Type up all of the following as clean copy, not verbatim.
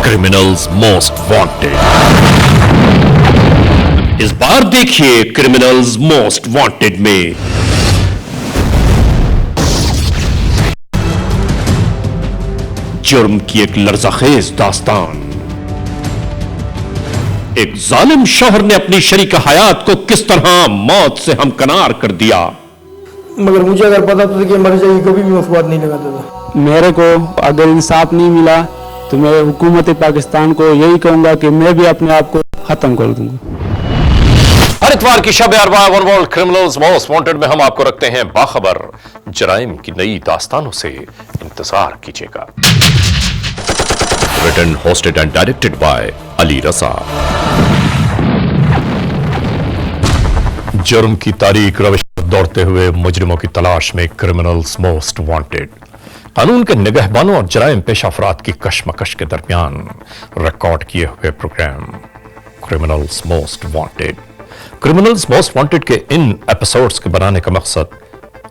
Criminals most wanted. इस बार देखिए criminals most wanted में जुर्म की एक लर्ज़ाखेज दास्तान। एक जालिम शौहर ने अपनी शरीक हयात को किस तरह मौत से हमकनार कर दिया। मगर मुझे अगर पता था कि मर जाएगी कभी भी मैं उस बात नहीं लगाता था। मेरे को अगर इंसाफ नहीं मिला तो मैं हुकूमत पाकिस्तान को यही कहूंगा कि मैं भी अपने आप को खत्म कर दूंगा। हर इतवार की शब अरबा one world criminals most wanted में हम आपको रखते हैं बाखबर जराइम की नई दास्तानों से। इंतजार कीजिएगा। Written, hosted and directed by Ali Raza. जुर्म की तारीख रविश दौड़ते हुए मुजरिमों की तलाश में क्रिमिनल्स मोस्ट वांटेड। कानून के निगहबानों और जराइम पेशा अफराद की कशमकश के दरमियान रिकॉर्ड किए हुए program criminals most wanted. Criminals most wanted के इन एपिसोड्स के बनाने का मकसद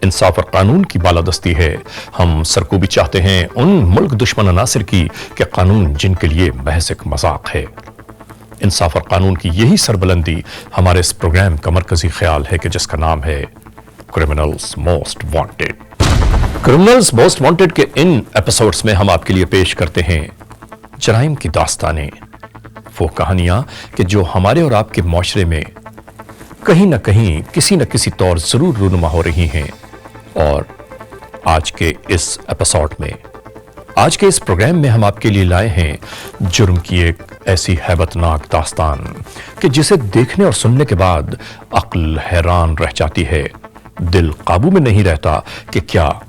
इंसाफ और कानून की बालादस्ती है। हम सरकूबी चाहते हैं उन मुल्क दुश्मन अनासिर की कि कानून जिनके लिए महज एक मजाक है। इंसाफ और कानून की यही सरबुलंदी हमारे इस प्रोग्राम का मरकजी ख्याल है कि जिसका नाम है criminals most wanted. Criminals most wanted के इन एपिसोड्स में हम आपके लिए पेश करते हैं जराइम की दास्तानें, वो कहानियां कि जो हमारे और आपके माशरे में कहीं ना कहीं किसी न किसी तौर जरूर रूनुमा हो रही हैं। और आज के इस एपिसोड में, आज के इस प्रोग्राम में हम आपके लिए लाए हैं जुर्म की एक ऐसी हैबतनाक दास्तान कि जिसे देखने और सुनने के बाद अक्ल हैरान रह जाती है, दिल काबू में नहीं रहता कि क्या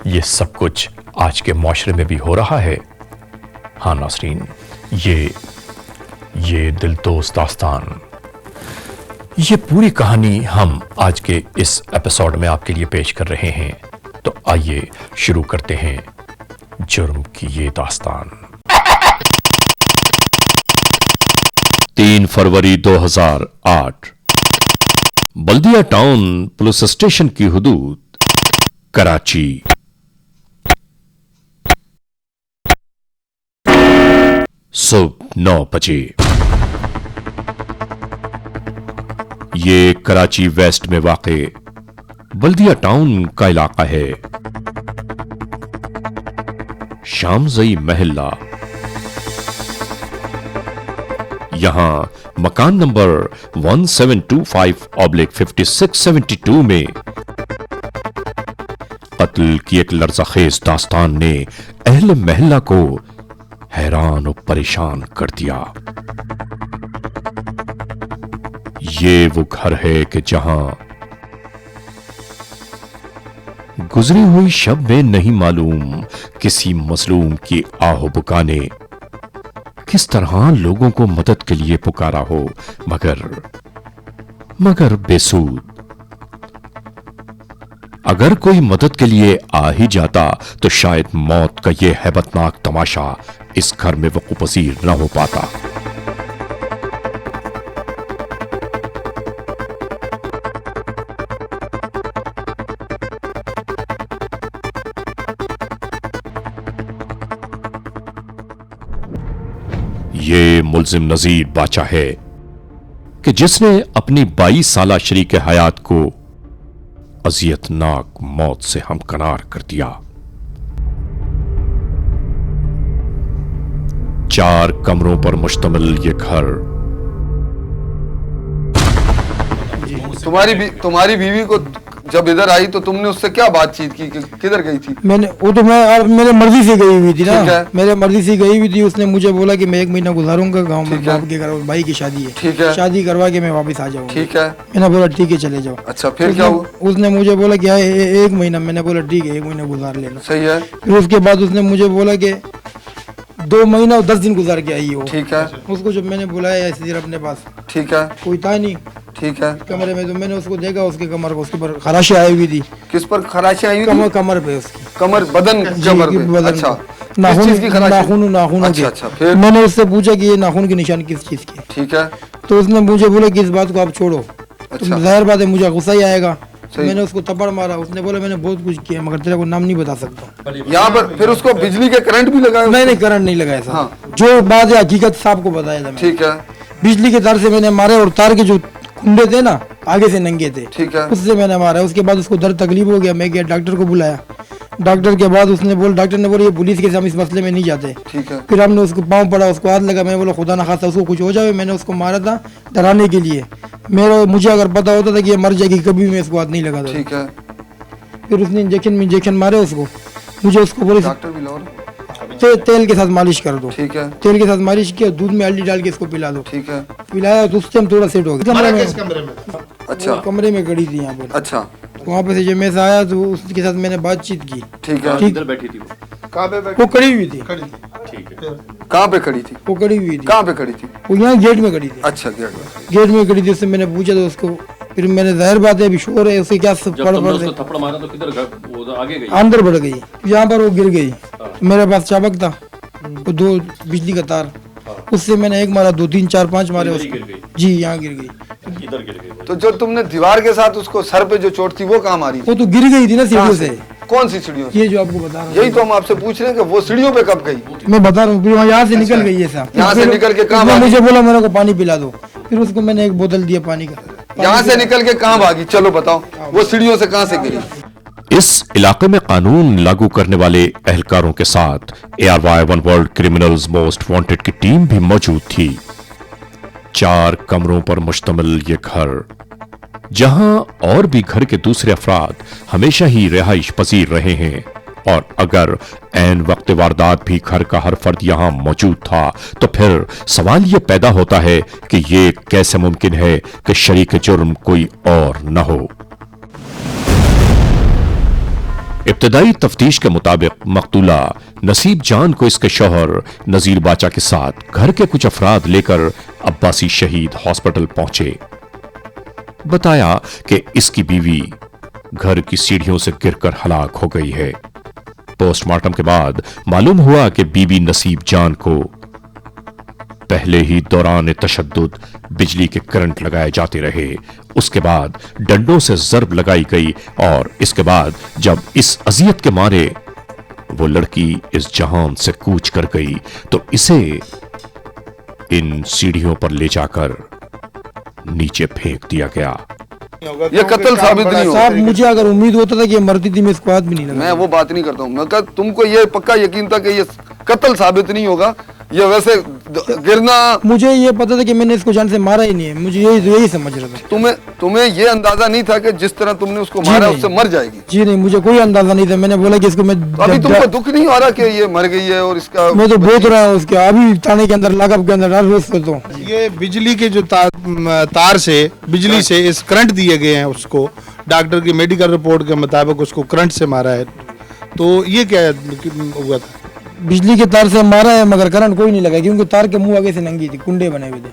ये सब कुछ आज के माशरे में भी हो रहा है। हाँ नाज़रीन, ये दिलदोज़ दास्तान, ये पूरी कहानी हम आज के इस एपिसोड में आपके लिए पेश कर रहे हैं। तो आइए शुरू करते हैं जुर्म की ये दास्तान। 3 फरवरी 2008 बल्दिया टाउन पुलिस स्टेशन की हुदूद, कराची। सुबह 9 बजे। ये कराची वेस्ट में वाक़े बल्दिया टाउन का इलाका है। शामजई महल्ला। यहां मकान नंबर 1725/5672 में कत्ल की एक लर्ज़ाखेज दास्तान ने अहले महल्ला को हैरान और परेशान कर दिया। ये वो घर है कि जहां गुजरी हुई शब में नहीं मालूम किसी मजलूम की आहो बुका ने किस तरह लोगों को मदद के लिए पुकारा हो, मगर बेसूद। अगर कोई मदद के लिए आ ही जाता तो शायद मौत का यह हैबतनाक तमाशा इस घर में वक़ूफ़ पज़ीर न हो पाता। ये मुल्जिम नजीर बाचा है कि जिसने अपनी 22 साला शरीक हयात को अजियतनाक मौत से हमकनार कर दिया। 4 कमरों पर मुश्तमिल ये घर तुम्हारी बीवी को जब इधर आई तो तुमने उससे क्या बातचीत की, किधर गई थी? वो तो मैं मेरे मर्जी से गई हुई थी ना, मेरे मर्जी से गई हुई थी। उसने मुझे बोला कि मैं 1 महीना गुजारूंगा गांव में, बाप के घर भाई की शादी है, ठीक है, शादी करवा के मैं वापस आ जाऊंगा। ठीक है, मैंने बोला ठीक है चले जाओ। अच्छा, फिर क्या हुआ? उसने मुझे बोला कि 1 महीना। मैंने बोला ठीक है 1 महीना गुजार लेना। सही है। फिर उसके बाद उसने मुझे बोला कि 2 महीना और 10 दिन गुजार के आई हो। ठीक है। उसको जब मैंने बुलाया ऐसे अपने पास, ठीक है, कोई था नहीं, ठीक है, कमरे में, तो मैंने उसको देखा, उसके कमर को, उसके पर खराशें आई हुई थी। किस पर खराशें आई हुई थी? कमर पे, उसकी कमर, बदन, कमर पे। अच्छा, नाखून। अच्छा, फिर मैंने उससे पूछा कि ये नाखून के निशान किस चीज के? ठीक है। तो उसने मुझे बोला कि इस बात को आप छोड़ो। अच्छा, जाहिर बात है मुझे गुस्सा ही आएगा। मैंने उसको थप्पड़ मारा। उसने बोला मैंने बहुत कुछ किया मगर तेरे को नाम नहीं बता सकता। यहाँ पर फिर उसको बिजली के करंट भी लगाया? नहीं, करंट नहीं लगाया। हाँ। जो बात है हकीकत साहब को बताया था मैंने। ठीक है, बिजली के तार से मैंने मारे और तार के जो कुंडे थे ना आगे से नंगे थे, ठीक है, उससे मैंने मारा। उसके बाद उसको दर्द तकलीफ हो गया, मैं गया डॉक्टर को बुलाया। डॉक्टर के बाद डॉक्टर ने बोला ये पुलिस के साथ इस मसले में नहीं जाते। ठीक है, फिर हमने उसको पाँव पड़ा, उसको हाथ लगा, मैं बोला खुदा ना खास्ता उसको कुछ हो जाए। मैंने उसको मारा था डराने के लिए, मुझे अगर पता होता था कि ये मर जाएगी कभी मैं इसको हाथ नहीं लगाता। ठीक है। फिर उसने इंजेक्शन मारे उसको, मुझे उसको बोले डॉक्टर भी लाओ। तेल के साथ मालिश कर दो। ठीक है, तेल के साथ मालिश किया, दूध में हल्दी डाल के इसको पिला दो। ठीक है, पिलाया तो उससे हम थोड़ा सेट हो गया। कमरे में अच्छा, कमरे में खड़ी थी यहाँ पर। अच्छा, वहाँ पे से जब मैं से आया तो उसके साथ मैंने बातचीत की। ठीक है। ठीक, बैठी थी कहाँ पे बैठी? वो खड़ी हुई थी। ठीक है। कहाँ पे खड़ी थी? वो खड़ी हुई थी। कहाँ पे खड़ी थी? वो यहाँ गेट में खड़ी थी। अच्छा, गेट में खड़ी थी। उससे मैंने पूछा तो उसको, फिर मैंने जाहिर बात है अभी शोर है उसके क्या थप्पड़ मारा तो किधर वो आगे गई? अंदर बढ़ गई, यहाँ पर वो गिर गई। मेरे पास चाबक था, वो 2 बिजली का तार, उससे मैंने 1 मारा, 2 3 4 5 मारे उसको। जी यहाँ गिर गई। इधर गिर गई। तो जो तुमने दीवार के साथ उसको सर पे जो चोट थी वो कहाँ मारी? वो तो गिर गई थी ना सीढ़ियों से। कौन सी सीढ़ियों से? ये जो आपको बता रहा हूँ, यही तो हम आपसे पूछ रहे हैं कि वो सीढ़ियों पे कब गई? मैं बता रहा हूँ। यहाँ से निकल गई है साहब। यहाँ से निकल के कहाँ उसने भागी? मुझे बोला मेरे को पानी पिला दो, फिर उसको मैंने 1 बोतल दिया पानी का। यहाँ से निकल के कहाँ भागी? चलो बताओ, वो सीढ़ियों से कहाँ से गिरी? इस इलाके में कानून लागू करने वाले एहलकारों के साथ ARY one world criminals most wanted की टीम भी मौजूद थी। 4 कमरों पर मुश्तमिल ये घर, जहां और भी घर के दूसरे अफराद हमेशा ही रिहाइश पजीर रहे हैं, और अगर ऐन वक्त वारदात भी घर का हर फर्द यहां मौजूद था, तो फिर सवाल यह पैदा होता है कि यह कैसे मुमकिन है कि शरीक जुर्म कोई और न हो। इब्तदाई तफ्तीश के मुताबिक मकतूला नसीब जान को इसके शौहर नजीर बाचा के साथ घर के कुछ अफराद लेकर अब्बासी शहीद हॉस्पिटल पहुंचे। बताया कि इसकी बीवी घर की सीढ़ियों से गिरकर हलाक हो गई है। पोस्टमार्टम के बाद मालूम हुआ कि बीबी नसीब जान को पहले ही दौरान तशद्दुद बिजली के करंट लगाए जाते रहे, उसके बाद डंडों से जर्ब लगाई गई, और इसके बाद जब इस अजियत के मारे वो लड़की इस जहान से कूच कर गई, तो इसे इन सीढ़ियों पर ले जाकर नीचे फेंक दिया गया। ये कत्ल साबित नहीं होगा। साहब मुझे अगर उम्मीद होता था कि ये मरती थी, मैं इसको हाथ भी नहीं लगा। मैं वो बात नहीं करता हूँ, मैं कहा तुमको ये पक्का यकीन था कि ये कत्ल साबित नहीं होगा, ये वैसे गिरना। मुझे ये पता था कि मैंने इसको जान से मारा ही नहीं है, मुझे यही समझ रहा था। तुम्हें ये अंदाजा नहीं था कि जिस तरह तुमने उसको मारा उससे मर जाएगी? जी नहीं, मुझे कोई अंदाजा नहीं था। मैंने बोला कि इसको मैं तो अभी तुमको दुख नहीं हो रहा कि ये मर गई है? और इसका मैं तो बहुत रहा हूँ उसके, अभी थाने के अंदर लाकअप के अंदर रोज करता हूँ। ये बिजली के जो तार से बिजली से इस करंट दिए गए हैं, उसको डॉक्टर की मेडिकल रिपोर्ट के मुताबिक उसको करंट से मारा है। तो ये क्या हुआ था? बिजली के तार से मारा है, मगर करंट कोई नहीं लगा, क्योंकि तार के मुंह आगे से नंगी थी, कुंडे बने हुए थे,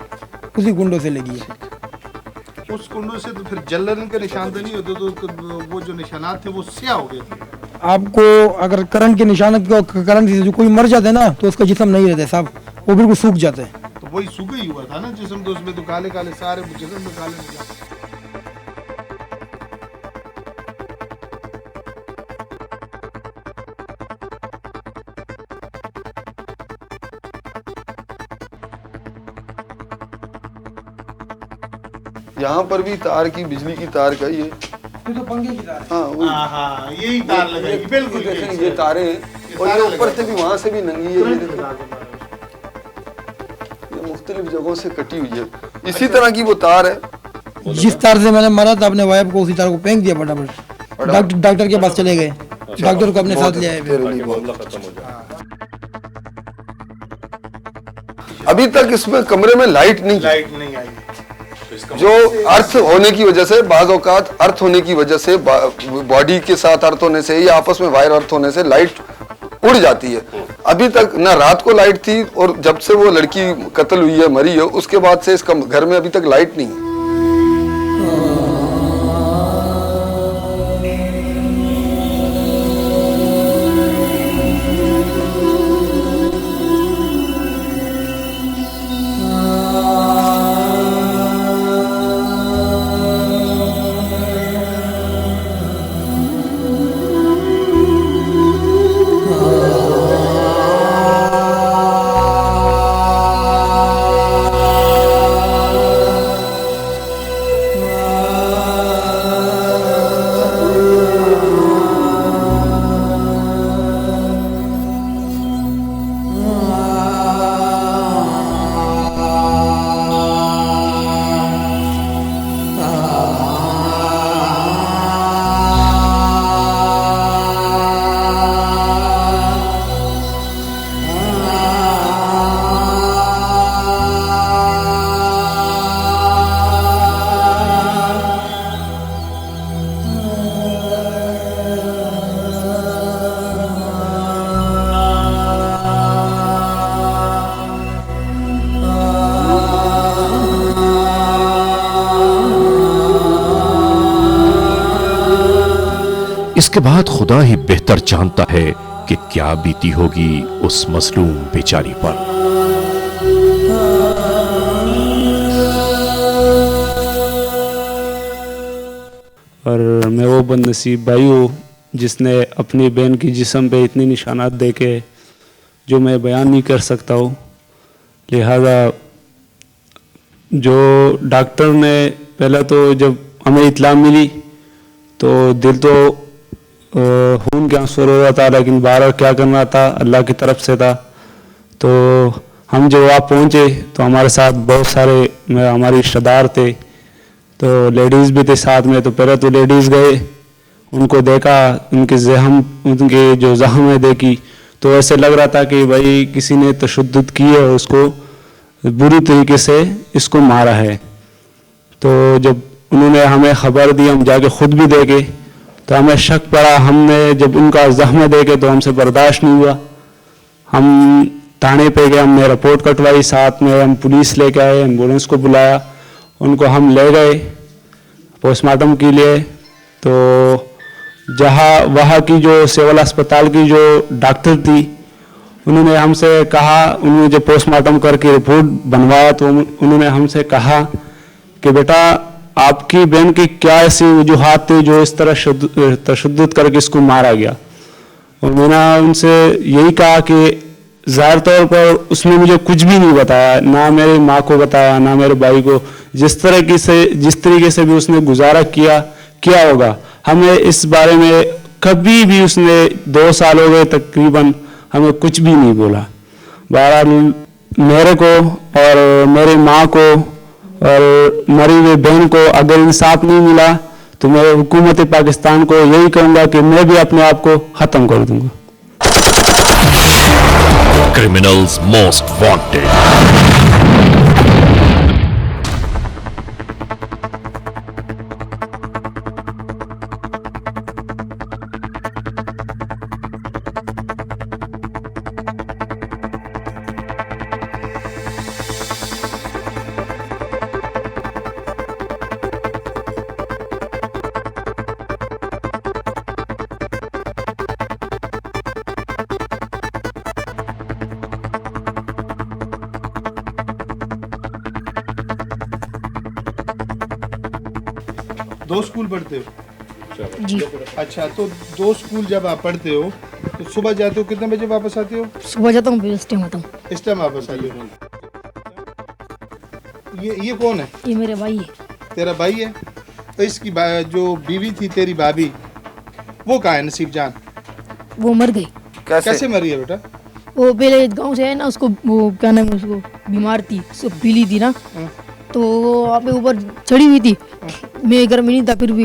उसी कुंडों से लगी है। उस कुंडों से तो फिर जलन के निशान तो नहीं होते, तो वो जो निशानात थे वो स्याह हो गए थे। आपको अगर करंट के निशान करंट से जो कोई मर जाता है ना, तो उसका जिस्म नहीं रहता साहब, वो बिल्कुल सूख जाता है। तो वही सूखा ही हुआ था ना जिस्म, तो उसमें तो काले काले सारे जिस्म में काले निशान। यहाँ पर भी तार की, बिजली की तार का ये तो पंखे की तार। हाँ, यही तार लगाई, बिल्कुल देखें ये तारे हैं, और ये ऊपर से भी वहां से भी नंगी है। ये मुख्तलिफ जगहों से कटी हुई है, इसी तरह की वो तार है। जिस तार से मैंने मारा था अपने वाइफ को, उसी तार को फेंक दिया फटाफट। डॉक्टर के पास चले गए, डॉक्टर को अपने साथ ले आए। अभी तक इसमें कमरे में लाइट नहीं आई। जो अर्थ होने की वजह से, बाज़ औकात अर्थ होने की वजह से, बॉडी के साथ अर्थ होने से या आपस में वायर अर्थ होने से लाइट उड़ जाती है। अभी तक ना रात को लाइट थी, और जब से वो लड़की कत्ल हुई है, मरी है, उसके बाद से इस घर में अभी तक लाइट नहीं है। इसके बाद खुदा ही बेहतर जानता है कि क्या बीती होगी उस मजलूम बेचारी पर। और मैं वो बदनसीब भाई हूँ जिसने अपनी बहन की जिस्म पे इतनी निशानात देखे जो मैं बयान नहीं कर सकता हूँ। लिहाजा जो डॉक्टर ने पहले तो जब हमें इत्ला मिली तो दिल तो खून के आंसू रो रहा था, लेकिन बाहर क्या करना था, अल्लाह की तरफ से था। तो हम जब वहाँ पहुँचे तो हमारे साथ बहुत सारे हमारे रिश्तेदार थे, तो लेडीज़ भी थे साथ में। तो पहले तो लेडीज़ गए, उनको देखा, उनके जो ज़ख्म देखी तो ऐसे लग रहा था कि भाई किसी ने तशद्दुद की है, उसको बुरी तरीके से इसको मारा है। तो जब उन्होंने हमें ख़बर दी, हम जाके ख़ुद भी देखे तो हमें शक पड़ा। हमने जब उनका ज़ख्म देखे तो हमसे बर्दाश्त नहीं हुआ, हम थाने पे गए, हमने रिपोर्ट कटवाई, साथ में हम पुलिस लेके आए, एम्बुलेंस को बुलाया, उनको हम ले गए पोस्टमार्टम के लिए। तो जहाँ वहाँ की जो सिविल अस्पताल की जो डॉक्टर थी उन्होंने हमसे कहा, उन्होंने जब पोस्टमार्टम करके रिपोर्ट बनवाया तो उन्होंने हमसे कहा कि बेटा आपकी बहन की क्या ऐसी वजूहात थी जो इस तरह तशद्दुद करके इसको मारा गया। और मैंने उनसे यही कहा कि ज़ाहिर तौर पर उसने मुझे कुछ भी नहीं बताया, ना मेरी माँ को बताया, ना मेरे भाई को। जिस तरीके से भी उसने गुजारा किया होगा, हमें इस बारे में कभी भी उसने 2 साल हो गए तकरीबन हमें कुछ भी नहीं बोला। बहरहाल मेरे को और मेरी माँ को और मरी हुई बहन को अगर इंसाफ नहीं मिला तो मैं हुकूमत पाकिस्तान को यही कहूँगा कि मैं भी अपने आप को ख़त्म कर दूँगा। Criminals most wanted. दो स्कूल पढ़ते हो? जी। अच्छा, तो 2 स्कूल जब आप पढ़ते हो तो सुबह जाते हो, कितने बजे वापस आते हो? सुबह जाता हूँ, इस टाइम आता हूँ। इस टाइम वापस आते हो। ये कौन है? ये मेरे भाई है। तेरा भाई है? तो इसकी जो बीवी थी तेरी भाभी, वो कहाँ है नसीब जान? वो मर गई। कैसे मरी है बेटा? वो पहले गांव से है ना, उसको वो क्या नाम है, उसको बीमार थी, उसको पीली थी ना, तो वो वहाँ पे ऊपर चढ़ी हुई थी। मैं घर में नहीं था, फिर भी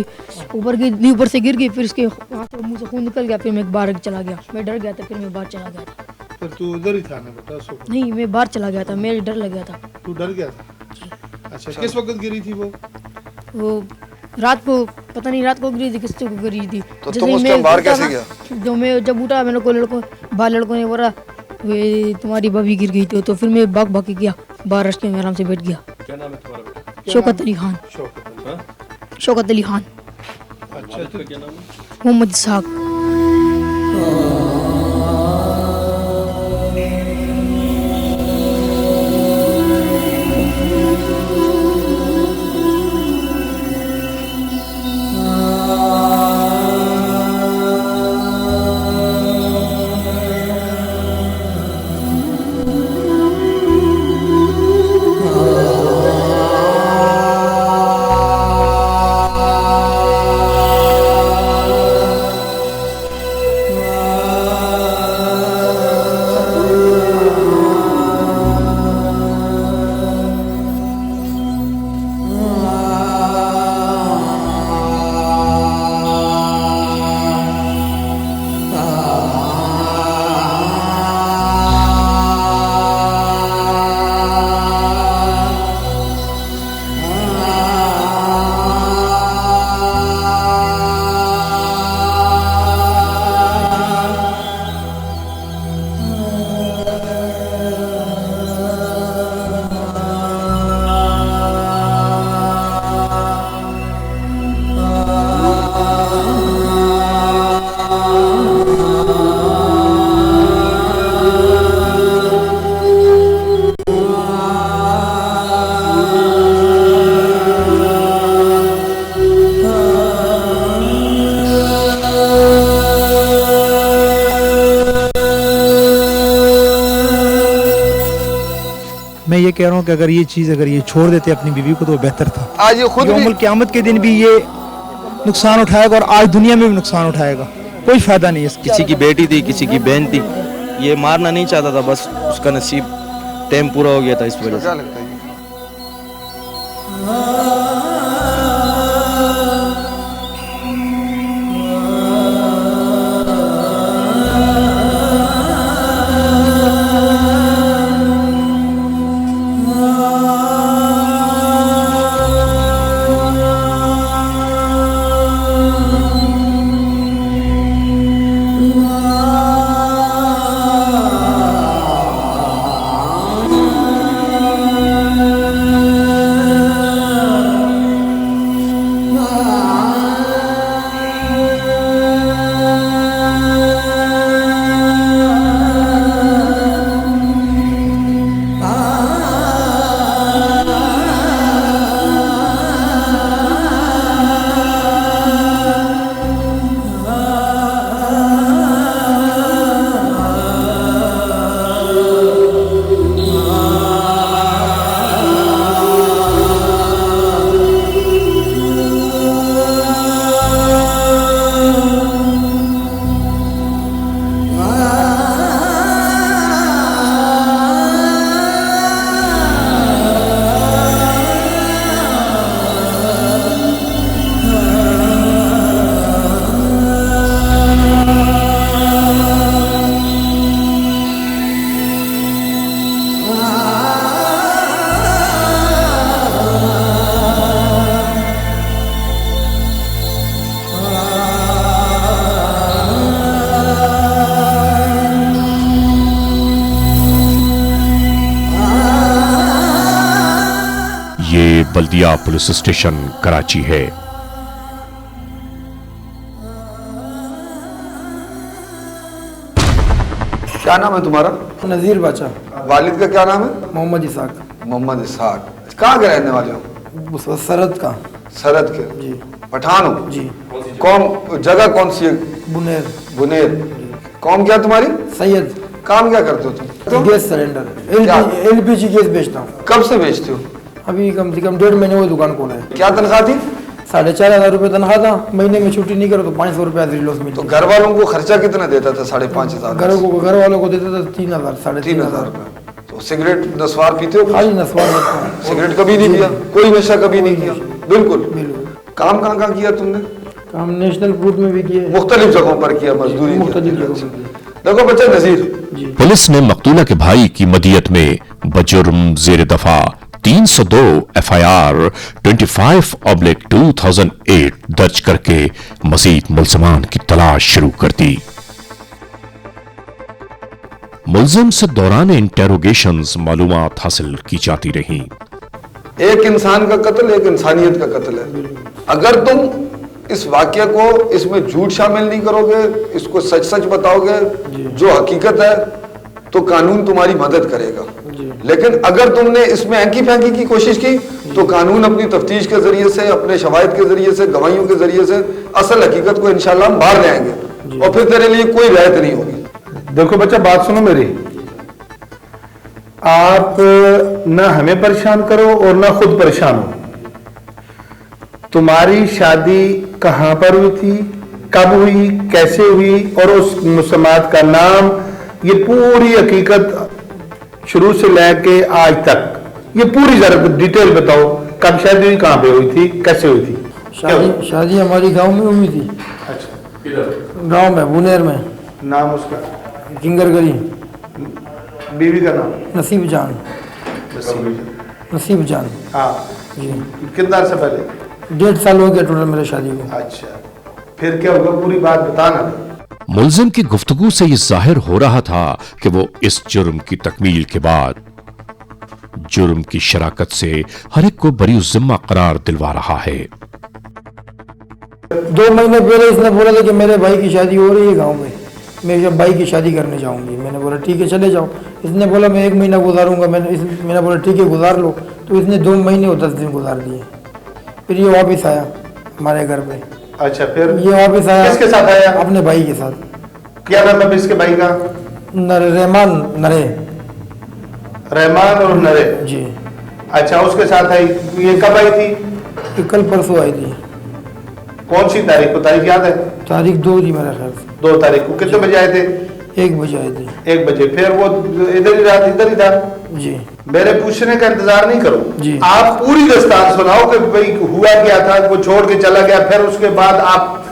ऊपर से गिर गई, फिर उसके वहाँ से मुँह से खून निकल गया, फिर मैं बाहर चला गया। मैं डर गया था, फिर मैं बाहर चला गया था। फिर तू उधर ही था ना बेटा? नहीं, मैं बाहर चला गया था, मेरे डर लग गया था। तू डर गया था? अच्छा, किस वक्त गिरी थी वो? रात को, पता नहीं रात को गिरी थी, किससे को गिरी थी। तो तुम उस टाइम बाहर कैसे गया? जो मैं जब उठा, मेरे को लड़कों ने बोला वे तुम्हारी भाभी गिर गई थी, तो फिर मैं भाग के गया बाहर, रस्ते में आराम से बैठ गया। क्या नाम है तुम्हारा बेटा? शौकत अली खान। शौकत अली खान। अच्छा, तो क्या नाम है? मोहम्मद साहब। मैं ये कह रहा हूँ कि अगर ये चीज़ अगर ये छोड़ देते अपनी बीवी को तो बेहतर था। आज ये खुद भी यौमुल क़यामत के दिन भी ये नुकसान उठाएगा और आज दुनिया में भी नुकसान उठाएगा, कोई फायदा नहीं है इसका। किसी की बेटी थी, किसी की बहन थी, ये मारना नहीं चाहता था, बस उसका नसीब टाइम पूरा हो गया था इस वजह से। क्या लगता है? बल्दिया पुलिस स्टेशन कराची है। क्या नाम है तुम्हारा? नज़ीर बाचा। वालिद का क्या नाम है? मोहम्मद इसाक। मोहम्मद इसहाक। कहाँ के रहने वाले हो? सरहद का। सरहद के? जी। पठान हो? जी। कौम जगह कौन सी है? बुनेर। बुनेर। कौम क्या तुम्हारी? सैयद। काम क्या करते हो तुम? गैस सिलेंडर, LPG गैस बेचता हूँ। कब से बेचते हो? अभी कम से कम 1.5 महीने वो दुकान खोला है। क्या तनख्वाह थी? 4,500 रुपये तनख्वाह था। महीने में छुट्टी नहीं करो तो 500 रुपये हाजिरी लॉस मिलती। तो घर वालों को खर्चा कितना देता था? 5,500। घर वालों को देता था 3,000 3,500 रुपये। तो सिगरेट नस्वार पीते हो? खाली नस्वार। सिगरेट कभी नहीं पिया? कोई नशा कभी नहीं किया? बिल्कुल। काम कहाँ किया तुमने? काम नेशनल फूड में भी किया, मुख्तलिफ जगहों पर किया, मजदूरी मुख्तलिफ जगहों पर। देखो बच्चा नजीर, पुलिस ने मकतूला के भाई की मदियत में बजुर्म जेर दफा 302 FIR 25/2008 दर्ज करके मजीद मुल्जमान की तलाश शुरू कर दी। मुल्जिम से दौरान इंटेरोगेशंस मालूमात हासिल की जाती रहीं। एक इंसान का कत्ल एक इंसानियत का कत्ल है। अगर तुम इस वाक्य को इसमें झूठ शामिल नहीं करोगे, इसको सच सच बताओगे जो हकीकत है, तो कानून तुम्हारी मदद करेगा। लेकिन अगर तुमने इसमें एंकी फेंकी की कोशिश की तो कानून अपनी तफ्तीश के जरिए से, अपने शवाहिद के जरिए से, गवाहियों के जरिए से असल हकीकत को इंशाल्लाह हम बाहर ले आएंगे और फिर तेरे लिए कोई रियायत नहीं होगी। देखो बच्चा, बात सुनो मेरी। आप ना हमें परेशान करो और ना खुद परेशान हो। तुम्हारी शादी कहां पर हुई थी, कब हुई, कैसे हुई और उस मुसम्मात का नाम, ये पूरी हकीकत शुरू से लेके आज तक ये पूरी जरा डिटेल बताओ। कब शादी हुई, कहां पे हुई थी, कैसे हुई थी? शादी हमारी गांव में हुई थी। अच्छा, किधर? गांव में, बुनेर में। नाम उसका? किंगरगरी। बीवी का नाम? नसीब जान। नसीब जान। हाँ जी। कितना अर्सा पहले? 1.5 साल हो गया टोटल मेरे शादी को। अच्छा, फिर क्या होगा, पूरी बात बताना। मुल्जिम की गुफ्तगू से यह जाहिर हो रहा था कि वो इस जुर्म की तकमील के बाद जुर्म की शराकत से हर एक को बरी जिम्मा करार दिलवा रहा है। 2 महीने पहले इसने बोला था कि मेरे भाई की शादी हो रही है गांव में, मैं जब भाई की शादी करने जाऊंगी। मैंने बोला ठीक है चले जाओ। इसने बोला मैं 1 महीना गुजारूंगा। मैंने बोला ठीक है गुजार लो। तो इसने 2 महीने और 10 दिन गुजार दिए। फिर ये वापस आया हमारे घर पे। अच्छा, फिर ये वापस आया। किसके साथ आया? अपने भाई के साथ। क्या नाम है इसके भाई का? रहमान नरे। रहमान और नरे। जी। अच्छा, उसके साथ आई, ये कब आई थी? ये कल परसों आई थी। कौन सी तारीख को? तारीख याद है? तारीख 2 थी मेरा ख्याल से। 2 तारीख को। कितने बजे आए थे? 1 बजे आई थी। 1 बजे। फिर वो इधर ही रात इधर ही था? जी। मेरे पूछने का इंतजार नहीं करो जी। आप पूरी दास्तान सुनाओ कि भाई हुआ क्या था, वो छोड़ के चला गया, फिर उसके बाद आप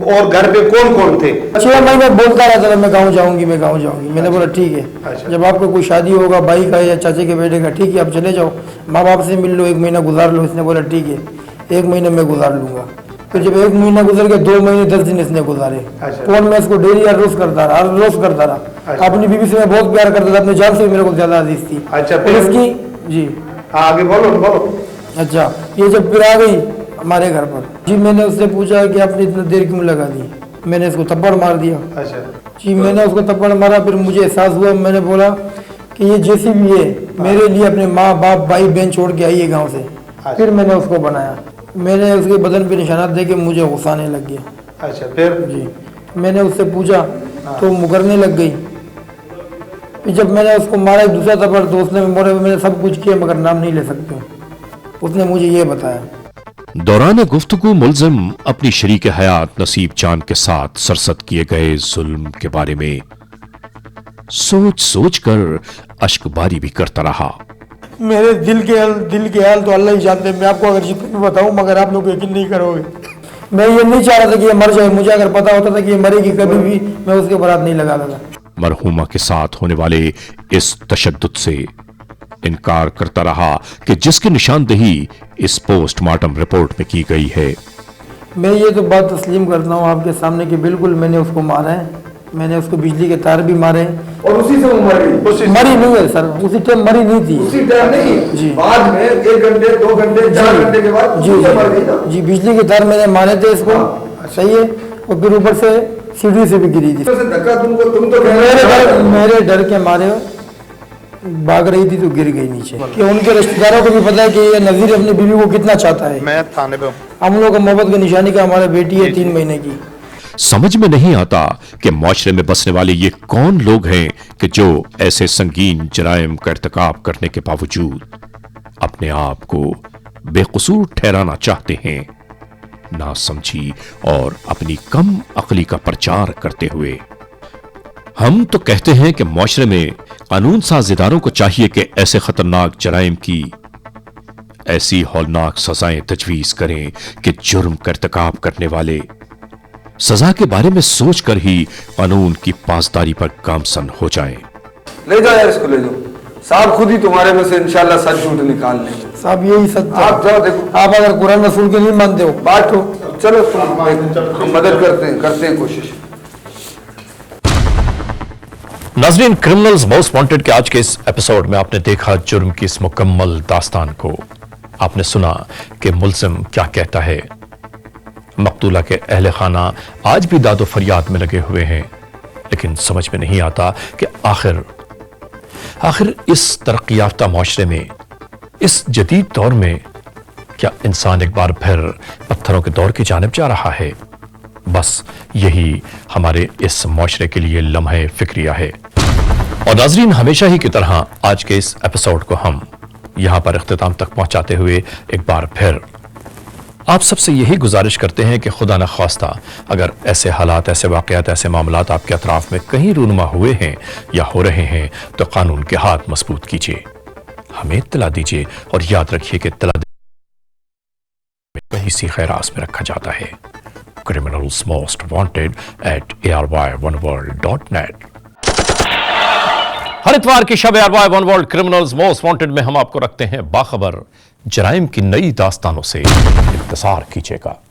और घर पे कौन कौन थे? 6 महीने बोलता रहता था मैं गाँव जाऊंगी, मैं गाँव जाऊंगी। मैंने बोला ठीक है, अच्छा। जब आपको कोई शादी होगा भाई का या चाचे के बेटे का, ठीक है आप चले जाओ, माँ बाप से मिल लो, 1 महीना गुजार लो। इसने बोला ठीक है 1 महीने में गुजार लूंगा। फिर जब 1 महीना गुजर गया, 2 महीने 10 दिन इसने गुजारे। अच्छा। फोन में इसको डेली हर रोज करता रहा, हर रोज करता रहा। अच्छा। अपनी बीवी से मैं बहुत प्यार करता था, अपने जान से भी मेरे को ज्यादा अजीज थी। अच्छा, फिर इसकी जी आगे बोलो बोलो। अच्छा, ये जब फिर आ गई हमारे घर पर जी, मैंने उससे पूछा कि आपने इतना देर क्यों लगा दी। मैंने इसको थप्पड़ मार दिया। अच्छा जी, मैंने उसको थप्पड़ मारा। फिर मुझे एहसास हुआ, मैंने बोला कि ये जैसी भी है मेरे लिए अपने माँ बाप भाई बहन छोड़ के आई है गाँव से। फिर मैंने उसको बनाया, मैंने उसके बदन पे निशानात देके मुझे गुस्सा आने लग गया। अच्छा, फिर? जी, मैंने उससे पूछा तो मुकरने लग गई। फिर जब मैंने उसको मारा, एक दूसरा थप्पड़, तो उसने बोला मैंने सब कुछ किया मगर नाम नहीं ले सकती हूँ। उसने मुझे ये बताया। दौरान गुफ्तगू मुल्जिम अपनी शरीक हयात नसीब जान के साथ सरसद किए गए जुल्म के बारे में सोच सोच कर अश्कबारी भी करता रहा। मेरे दिल के हाल तो अल्लाह ही जानते हैं। मैं आपको अगर जितने भी बताऊं मगर आप लोग यकीन नहीं करोगे। मैं ये नहीं चाह रहा था कि ये मर जाए। मुझे अगर पता होता था कि ये मरेगी कभी भी मैं उसके बारात नहीं लगाता था। मरहूमा के साथ होने वाले इस तशद्दुद से इनकार करता रहा कि जिसकी निशानदेही इस पोस्टमार्टम रिपोर्ट में की गई है। मैं ये तो बात तस्लीम करता हूँ आपके सामने कि बिल्कुल मैंने उसको मारा है। मैंने उसको बिजली के तार भी मारे और उसी से वो मर गई? मरी नहीं है सर, उसी टाइम मरी नहीं थी। उसी टाइम नहीं जी। बाद में 1 घंटे 2 घंटे 4 घंटे के बाद जी उसी से मर गई ना? जी, बिजली के तार मैंने मारे थे इसको। सही है। और फिर ऊपर से सीढ़ी से भी गिरी थी। धक्का तुमको, तुम तो मेरे डर के मारे भाग रही थी तो गिर गई नीचे। कि उनके रिश्तेदारों को भी पता है कि ये नजीर अपनी बीवी को कितना चाहता है। मैं थाने पे हूँ। हम लोग मोहब्बत की निशानी का हमारा बेटी है 3 महीने की। समझ में नहीं आता कि माशरे में बसने वाले ये कौन लोग हैं कि जो ऐसे संगीन जराइम का इर्तिकाब करने के बावजूद अपने आप को बेकसूर ठहराना चाहते हैं। ना समझी और अपनी कम अक्ली का प्रचार करते हुए हम तो कहते हैं कि माशरे में कानून साज इदारों को चाहिए कि ऐसे खतरनाक जराइम की ऐसी हौलनाक सजाएं तजवीज करें कि जुर्म का इर्तिकाब करने वाले सजा के बारे में सोचकर ही कानून की पासदारी पर गामसन हो जाएं। ले जाओ यार, इसको ले जाओ। साहब खुद ही तुम्हारे में से इंशाल्लाह सच झूठ निकाल लेंगे। साहब यही सच। आप जाओ, देखो आप अगर कुरान रसूल के नहीं मानते हो बांटो। चलो तुम मदद करते हैं कोशिश। नाजरीन, क्रिमिनल्स मोस्ट वांटेड के आज के इस एपिसोड में आपने देखा जुर्म की इस मुकम्मल दास्तान को। आपने सुना कि मुल्जिम क्या कहता है। मकतूला के अहले खाना आज भी दादो फरियाद में लगे हुए हैं, लेकिन समझ में नहीं आता कि आखिर इस तरक्की याफ्ता माशरे में, इस जदीद दौर में क्या इंसान एक बार फिर पत्थरों के दौर की जानिब जा रहा है। बस यही हमारे इस माशरे के लिए लम्हे फिक्रिया है। और नाजरीन, हमेशा ही की तरह आज के इस एपिसोड को हम यहां पर इख्तिताम तक पहुंचाते हुए एक बार फिर आप सबसे यही गुजारिश करते हैं कि खुदा न ख्वास्ता अगर ऐसे हालात, ऐसे वाक़यात, ऐसे मामलात आपके अतराफ में कहीं रूनुमा हुए हैं या हो रहे हैं तो कानून के हाथ मजबूत कीजिए, हमें इत्तला दीजिए और याद रखिए कि इत्तला वही सी खैरास में रखा जाता है। Criminals most wanted @ARY1world.net। हर इतवार की शब ARY one world criminals most wanted में हम आपको रखते हैं बाखबर जराइम की नई दास्तानों से। इंतजार कीजिएगा।